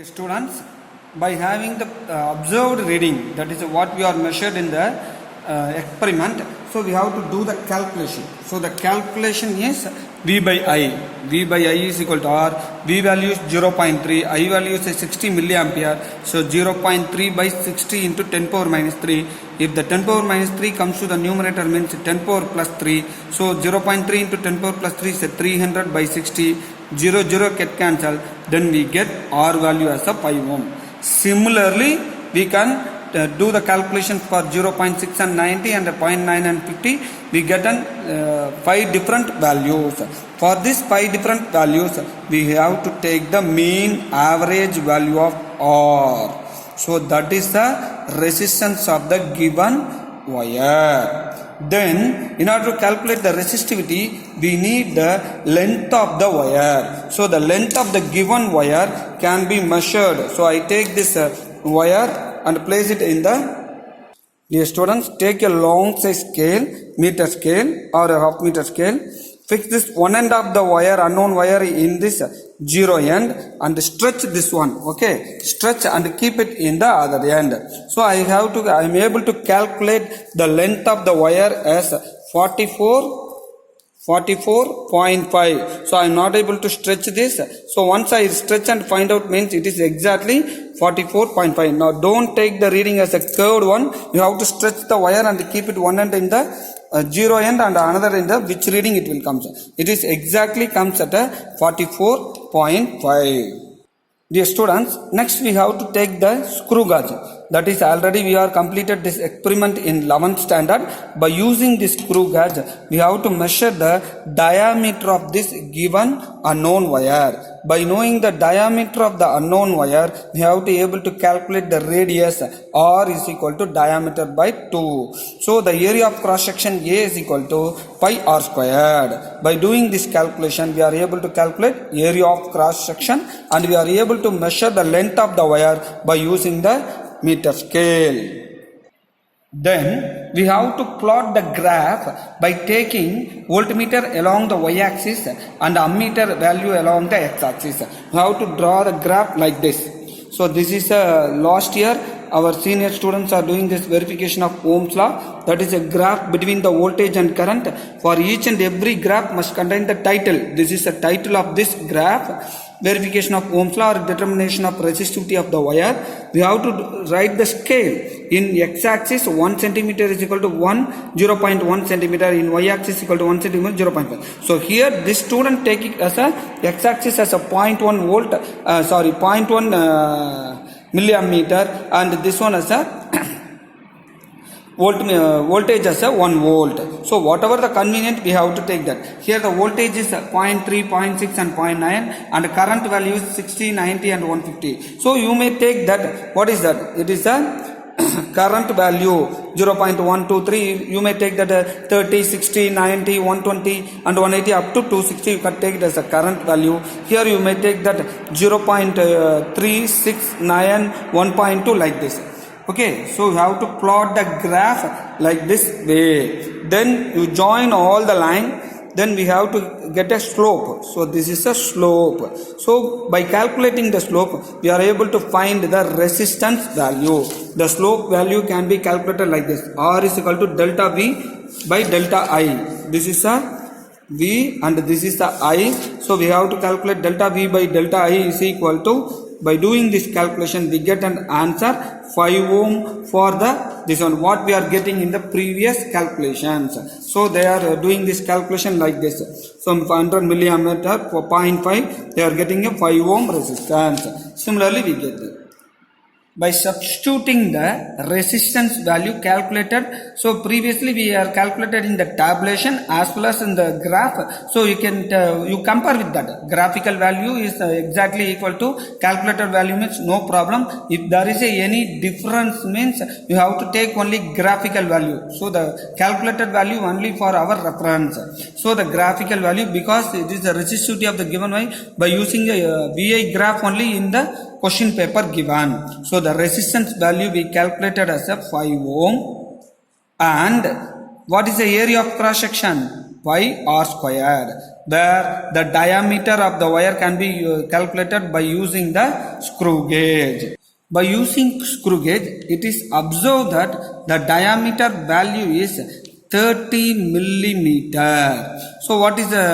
Students, by having the observed reading, that is what we are measured in the experiment, so we have to do the calculation. So the calculation is V by I. V by I is equal to R. V value is 0.3, I value is 60 milliampere. So 0.3 by 60 into 10 power minus 3. If the 10 power minus 3 comes to the numerator, means 10 power plus 3. So 0.3 into 10 power plus 3 is 300 by 60. 0 get cancelled, then we get R value as a 5 ohm. Similarly, we can do the calculation for 0.6 and 90 and 0.9 and 50. We get 5 different values. For these 5 different values, we have to take the mean average value of R. So that is the resistance of the given wire. Then, in order to calculate the resistivity, we need the length of the wire. So the length of the given wire can be measured. So I take this wire and place it in the, dear students, take a long size scale, meter scale or a half meter scale. Fix this one end of the wire, unknown wire, in this 0 end and stretch this one. Okay, stretch and keep it in the other end. So I am able to calculate the length of the wire as 44.5. So I am not able to stretch this. So once I stretch and find out, means it is exactly 44.5. Now don't take the reading as a curved one. You have to stretch the wire and keep it one end in the 0 end and another in the which reading it will come. It is exactly comes at a 44.5. Dear students, next we have to take the screw gauge. That is, already we are completed this experiment in 11th standard. By using this screw gauge, we have to measure the diameter of this given unknown wire. By knowing the diameter of the unknown wire, we have to be able to calculate the radius. R is equal to diameter by 2. So the area of cross section A is equal to pi r squared. By doing this calculation, we are able to calculate area of cross section and we are able to measure the length of the wire by using the meter scale. Then we have to plot the graph by taking voltmeter along the y-axis and ammeter value along the x-axis. We have to draw the graph like this. So this is last year our senior students are doing this verification of Ohm's law. That is a graph between the voltage and current. For each and every graph must contain the title. This is the title of this graph. Verification of Ohm's law or determination of resistivity of the wire. We have to write the scale. In x-axis 1 centimeter is equal to 0.1 centimeter. In y-axis equal to 1 centimeter, 0.5. So here this student take it as a x-axis as a 0.1 volt, 0.1 milliammeter, and this one as a voltage as a 1 volt. So whatever the convenient, we have to take that. Here the voltage is 0.3, 0.6 and 0.9 and current value is 60, 90 and 150. So you may take that. What is that? It is a current value 0.123. You may take that 30, 60, 90, 120 and 180 up to 260. You can take it as a current value. Here you may take that 0.369, 1.2 like this. Okay, so you have to plot the graph like this way. Then you join all the line. Then we have to get a slope. So this is a slope. So by calculating the slope, we are able to find the resistance value. The slope value can be calculated like this. R is equal to delta V by delta I. This is a V and this is the I. So we have to calculate delta V by delta I is equal to, by doing this calculation, we get an answer 5 ohm for this one, what we are getting in the previous calculations. So they are doing this calculation like this. So 100 milliammeter for 0.5, they are getting a 5 ohm resistance. Similarly, we get that. By substituting the resistance value calculated, so previously we are calculated in the tabulation as well as in the graph. So you can you compare with that. Graphical value is exactly equal to calculated value, means no problem. If there is any difference, means you have to take only graphical value. So the calculated value only for our reference. So the graphical value, because it is the resistivity of the given way, by using a VI graph only in the question paper given. So the resistance value we calculated as a 5 ohm. And what is the area of cross section? pi r squared, where the diameter of the wire can be calculated by using the screw gauge. By using screw gauge, it is observed that the diameter value is 30 millimeter. So what is the,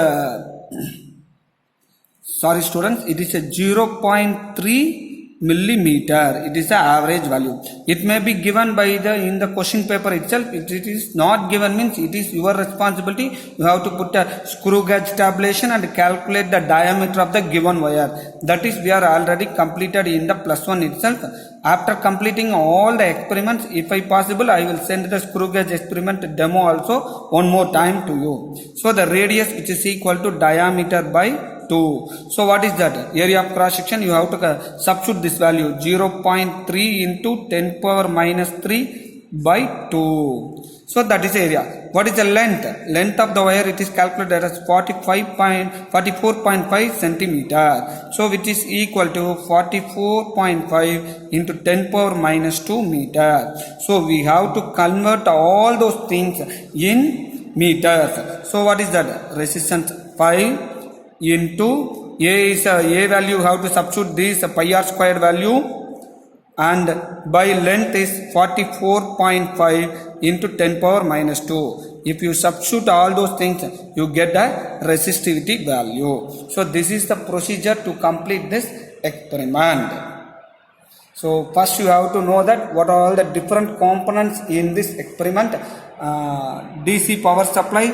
sorry students, it is a 0.3 millimeter. It is the average value. It may be given by the in the question paper itself. It is not given means it is your responsibility. You have to put a screw gauge tabulation and calculate the diameter of the given wire. That is we are already completed in the +1 itself. After completing all the experiments, if I possible, I will send the screw gauge experiment demo also one more time to you. So the radius which is equal to diameter by 2. So what is that? Area of cross section, you have to substitute this value 0.3 into 10 power minus 3 by 2. So that is the area. What is the length? Length of the wire, it is calculated as 44.5 centimeter. So which is equal to 44.5 into 10 power minus 2 meter. So we have to convert all those things in meters. So what is that? Resistance 5 into A is a value, you have to substitute this pi r squared value, and by length is 44.5 into 10 power minus 2. If you substitute all those things, you get a resistivity value. So this is the procedure to complete this experiment. So first you have to know that what are all the different components in this experiment. DC power supply,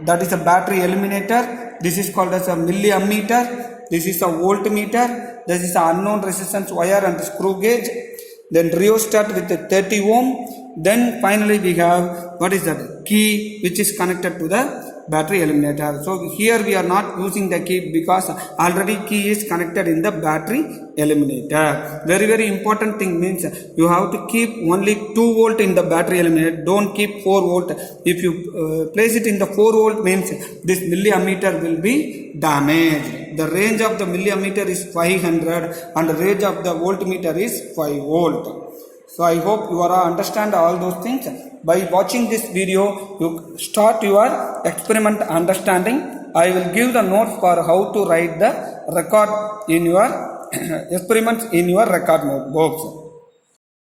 that is a battery eliminator. This is called as a milliammeter. This is a voltmeter. This is a unknown resistance wire and screw gauge. Then rheostat with a 30 ohm. Then finally we have what is that? Key, which is connected to the battery eliminator. So here we are not using the key because already key is connected in the battery eliminator. Very important thing means you have to keep only 2 volt in the battery eliminator. Don't keep 4 volt. If you place it in the 4 volt means this milliammeter will be damaged. The range of the milliammeter is 500 and the range of the voltmeter is 5 volt. So I hope you are understand all those things. By watching this video, you start your experiment understanding. I will give the notes for how to write the record in your experiments in your record notebooks.